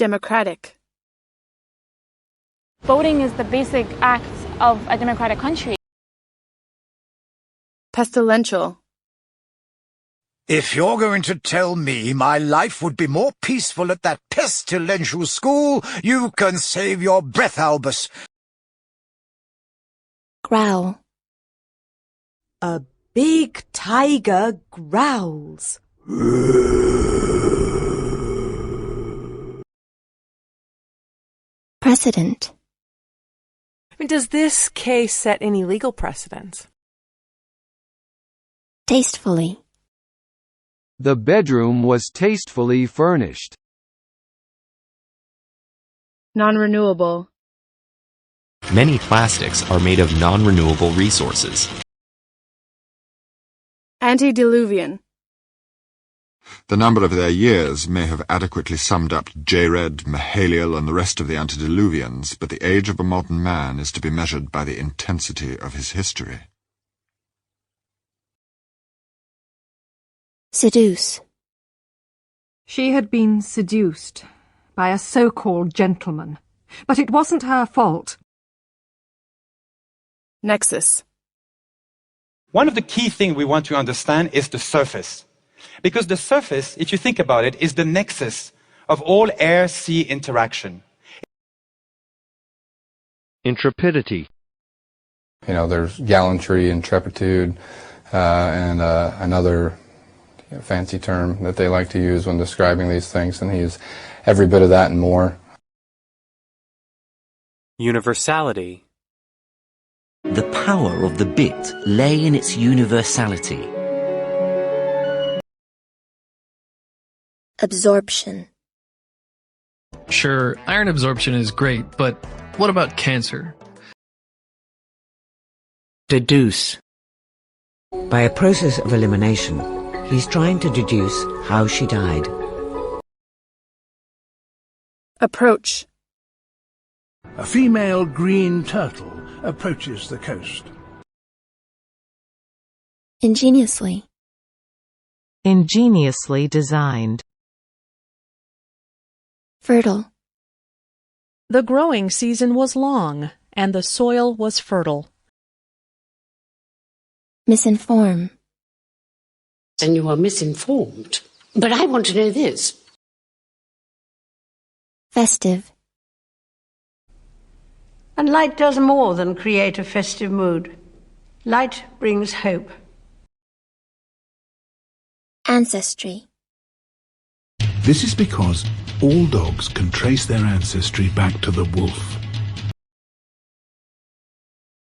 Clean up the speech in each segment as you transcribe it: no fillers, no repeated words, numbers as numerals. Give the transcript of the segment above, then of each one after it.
Democratic. Voting is the basic act of a democratic country. Pestilential. If you're going to tell me my life would be more peaceful at that pestilential school, you can save your breath, Albus. Growl. A big tiger growls. Precedent. Does this case set any legal precedents? Tastefully. The bedroom was tastefully furnished. Non-renewable. Many plastics are made of non-renewable resources. Antediluvian. The number of their years may have adequately summed up Jared, Mahaliel, and the rest of the antediluvians, but the age of a modern man is to be measured by the intensity of his history. Seduce. She had been seduced by a so-called gentleman, but it wasn't her fault. Nexus. One of the key things we want to understand is the surface. Because the surface, if you think about it, is the nexus of all air-sea interaction. Intrepidity. There's gallantry, intrepiditude, and another fancy term that they like to use when describing these things, and he's every bit of that and more. Universality. The power of the bit lay in its universality. Absorption. Sure, iron absorption is great, but what about cancer? Deduce. By a process of elimination, he's trying to deduce how she died. Approach. A female green turtle approaches the coast. Ingeniously. Ingeniously designed. Fertile. The growing season was long, and the soil was fertile. Misinform. Then you are misinformed. But I want to know this. Festive. And light does more than create a festive mood. Light brings hope. Ancestry. This is because all dogs can trace their ancestry back to the wolf.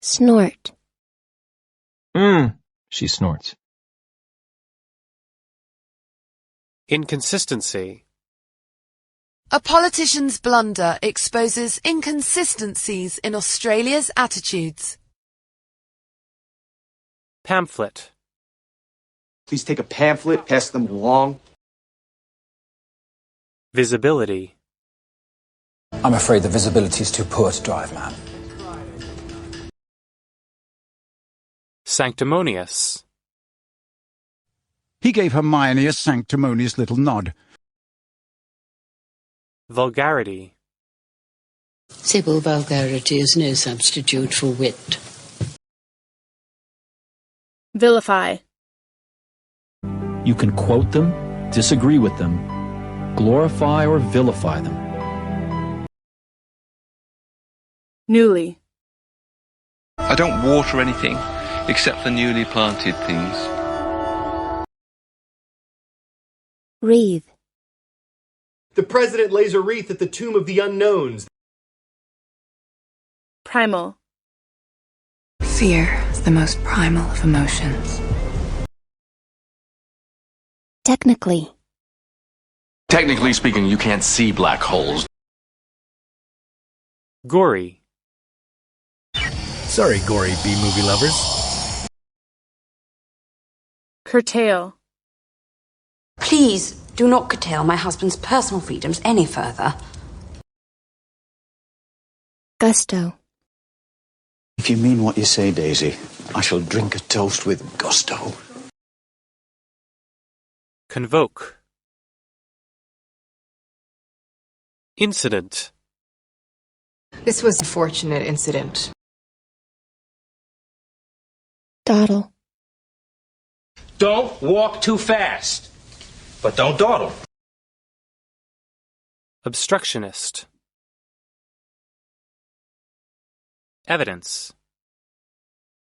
Snort. She snorts. Inconsistency. A politician's blunder exposes inconsistencies in Australia's attitudes. Pamphlet. Please take a pamphlet, pass them along. Visibility. I'm afraid the visibility is too poor to drive, ma'am. Sanctimonious. He gave Hermione a sanctimonious little nod. Vulgarity. Simple vulgarity is no substitute for wit. Vilify. You can quote them, disagree with them, glorify or vilify them. Newly. I don't water anything except the newly planted things. Wreath. The president lays a wreath at the tomb of the unknowns. Primal. Fear is the most primal of emotions. Technically. Technically speaking, you can't see black holes. Gory. Sorry, gory B-movie lovers. Curtail. Please do not curtail my husband's personal freedoms any further. Gusto. If you mean what you say, Daisy, I shall drink a toast with gusto. Convoke. Incident. This was a fortunate incident. Dawdle. Don't walk too fast, but don't dawdle. Obstructionist. Evidence.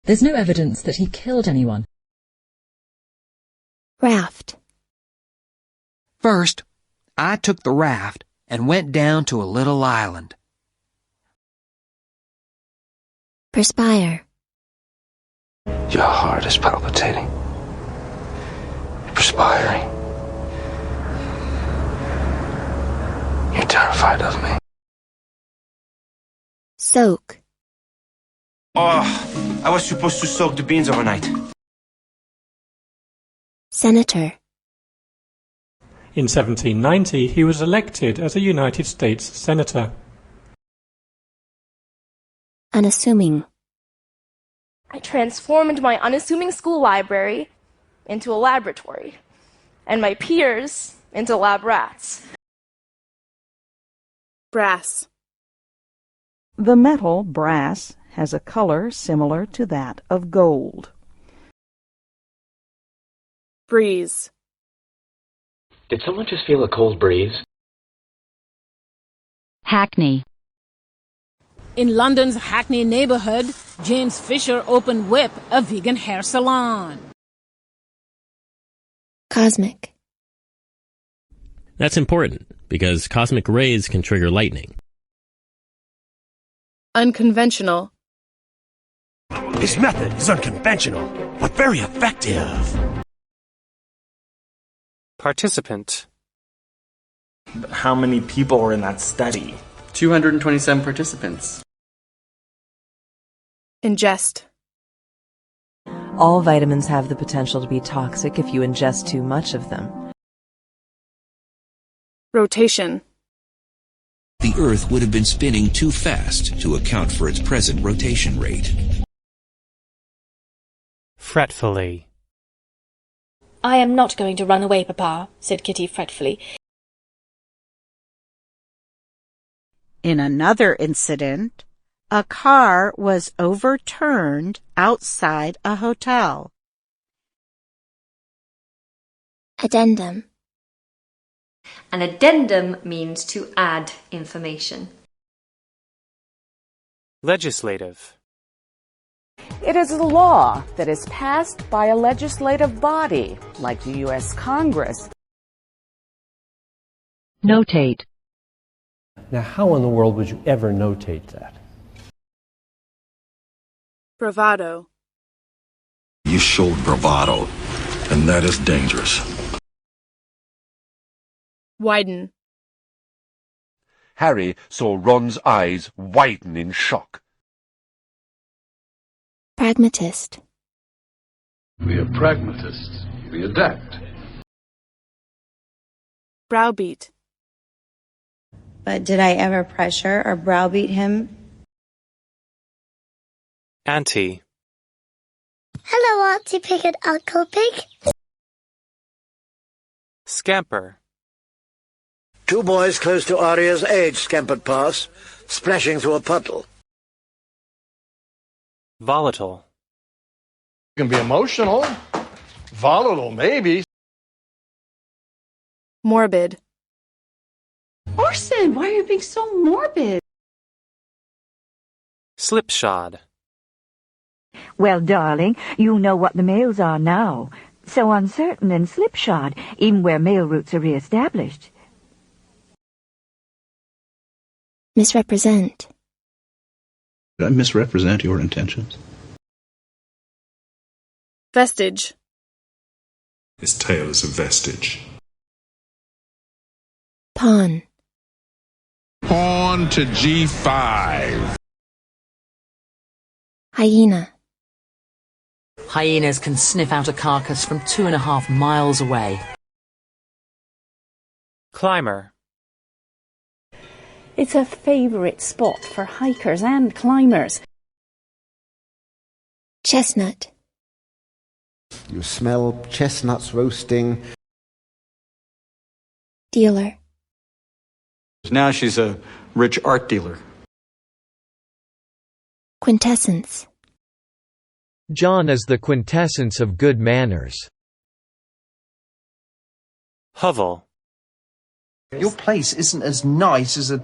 There's no evidence that he killed anyone. Raft. First, I took the raft and went down to a little island. Perspire. Your heart is palpitating. You're perspiring. You're terrified of me. Soak. Oh, I was supposed to soak the beans overnight. Senator. In 1790, he was elected as a United States Senator. Unassuming. I transformed my unassuming school library into a laboratory, and my peers into lab rats. Brass. The metal, brass, has a color similar to that of gold. Breeze. Did someone just feel a cold breeze? Hackney. In London's Hackney neighbourhood, James Fisher opened Whip, a vegan hair salon. Cosmic. That's important, because cosmic rays can trigger lightning. Unconventional. This method is unconventional, but very effective. Participant. How many people were in that study? 227 participants. Ingest. All vitamins have the potential to be toxic if you ingest too much of them. Rotation. The Earth would have been spinning too fast to account for its present rotation rate. Fretfully. I am not going to run away, Papa, said Kitty fretfully. In another incident, a car was overturned outside a hotel. Addendum. An addendum means to add information. Legislative. It is a law that is passed by a legislative body, like the U.S. Congress. Notate. Now, how in the world would you ever notate that? Bravado. You showed bravado, and that is dangerous. Widen. Harry saw Ron's eyes widen in shock. Pragmatist. We are pragmatists. We adapt. Browbeat. But did I ever pressure or browbeat him? Auntie. Hello, Auntie Pig and Uncle Pig. Scamper. Two boys close to Aria's age scampered past, splashing through a puddle. Volatile. You can be emotional. Volatile, maybe. Morbid. Orson, why are you being so morbid? Slipshod. Well, darling, you know what the males are now. So uncertain and slipshod, even where male roots are re-established. Misrepresent. Did I misrepresent your intentions? Vestige. His tail is a vestige. Pawn. Pawn to G5. Hyena. Hyenas can sniff out a carcass from 2.5 miles away. Climber. It's a favourite spot for hikers and climbers. Chestnut. You smell chestnuts roasting. Dealer. Now she's a rich art dealer. Quintessence. John is the quintessence of good manners. Hovel. Your place isn't as nice as a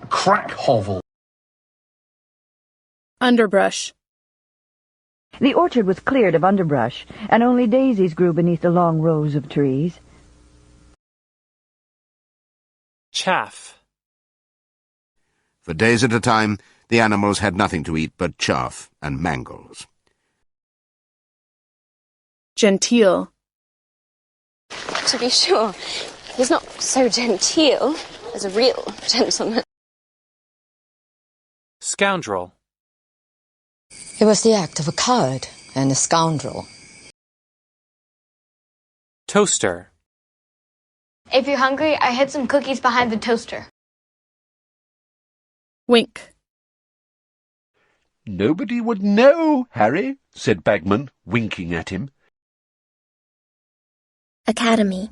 crack hovel. Underbrush. The orchard was cleared of underbrush, and only daisies grew beneath the long rows of trees. Chaff. For days at a time, the animals had nothing to eat but chaff and mangles. Genteel. To be sure, he's not so genteel as a real gentleman. Scoundrel. It was the act of a coward and a scoundrel. Toaster. If you're hungry, I hid some cookies behind the toaster. Wink. Nobody would know, Harry, said Bagman, winking at him. Academy.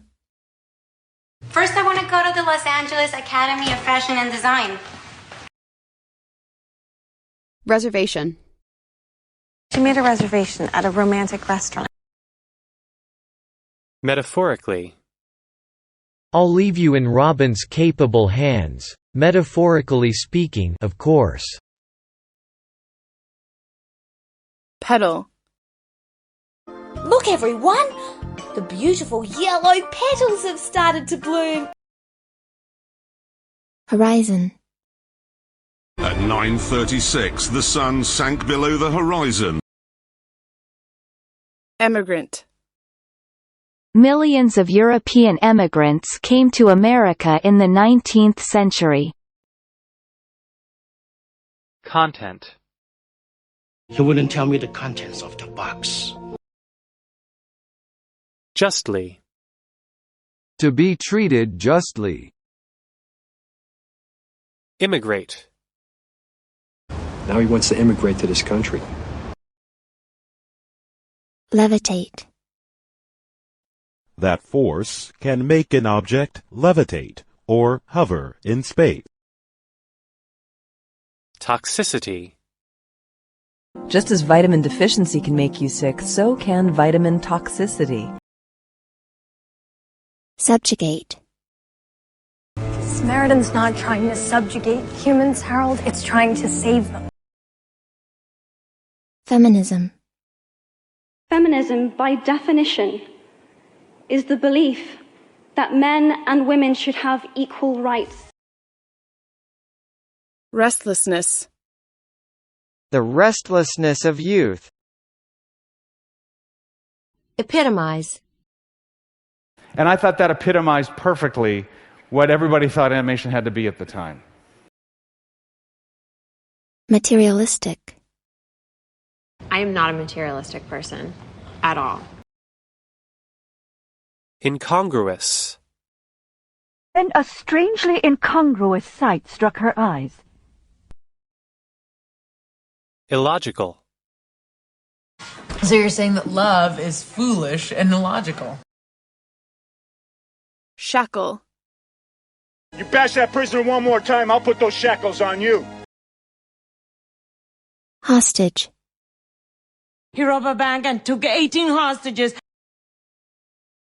First, I want to go to the Los Angeles Academy of Fashion and Design. Reservation. She made a reservation at a romantic restaurant. Metaphorically. I'll leave you in Robin's capable hands, metaphorically speaking, of course. Petal. Look, everyone! The beautiful yellow petals have started to bloom. Horizon. At 9:36, the sun sank below the horizon. Emigrant. Millions of European emigrants came to America in the 19th century. Content. You wouldn't tell me the contents of the box. Justly. To be treated justly. Immigrate. Now he wants to immigrate to this country. Levitate. That force can make an object levitate or hover in space. Toxicity. Just as vitamin deficiency can make you sick, so can vitamin toxicity. Subjugate. Samaritan's not trying to subjugate humans, Harold. It's trying to save them. Feminism. Feminism, by definition, is the belief that men and women should have equal rights. Restlessness. The restlessness of youth. Epitomize. And I thought that epitomized perfectly what everybody thought animation had to be at the time. Materialistic. I am not a materialistic person at all. Incongruous. Then a strangely incongruous sight struck her eyes. Illogical. So you're saying that love is foolish and illogical? Shackle. You bash that prisoner one more time, I'll put those shackles on you. Hostage. He robbed a bank and took 18 hostages